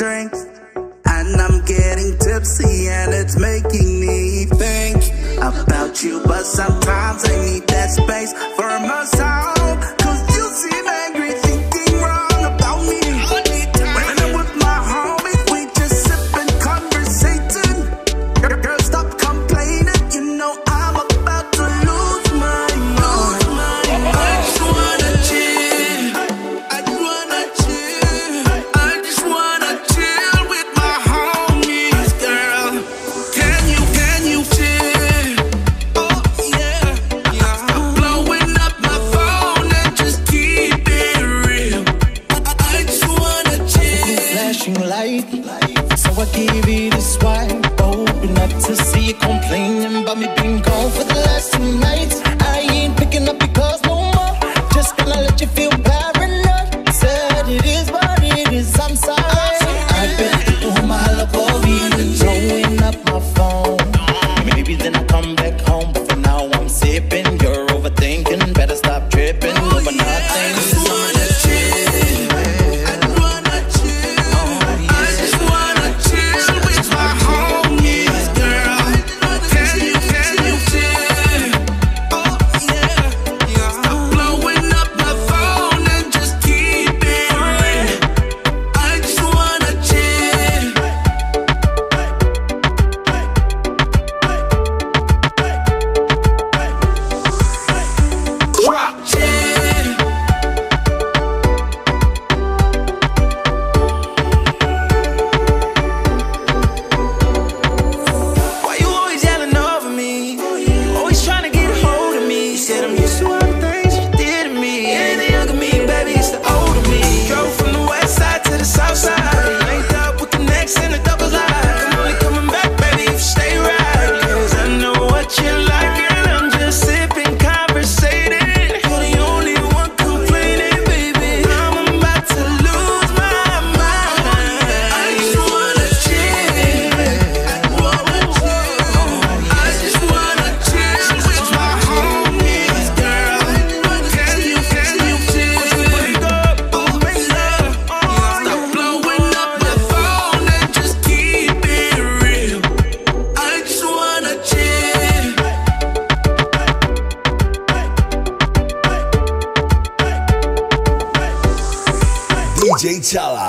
drinks, and I'm getting tipsy, and it's making me think about you. But sometimes I need that space for myself, 'cause you seem angry, thinking wrong about me. When I'm with my homies, we just sip and conversating. Girl, stop complaining, you know I'm about to lose my mind. I just wanna chill, I just wanna chill, I just wanna chill with my homies, girl. Can you chill? Oh yeah, yeah. Stop blowing up my phone and just keep it real. I just wanna chill. Flashing light, so I give it a swipe. Open up to see you complaining about me being gone for the last 2 nights. I ain't picking up because no more. Just gonna let you feel paranoid. Said it is what it is, I'm sorry. I bet people who my love for me blowing up my phone. Maybe then I come back home, but for now I'm sipping. You're overthinking, better stop tripping over nothing. I just wanna chill, I just wanna chill, I just wanna chill with my homies, girl. Can you chill? Oh yeah, yeah. Stop blowing up my phone and just keep it real. I just wanna chill. Chill. Why you always yelling over me? Always trying to get a hold of me. Said I'm used to all the things you did to me. It ain't the younger me, baby, it's the older me. Drove from the west side to the south side. Linked up with Konecs and a double line. I'm only coming back, baby, if you stay right. 'Cause I know what you like, and I'm just sipping, conversating. You're the only one complaining, baby. I'm about to lose my mind. I just wanna chill, I wanna chill, I just wanna chill with my homies, girl. Can you chill? Wake up, wake up. Stop blowing up my phone and just keep it real. I just wanna chill. DJ Chala.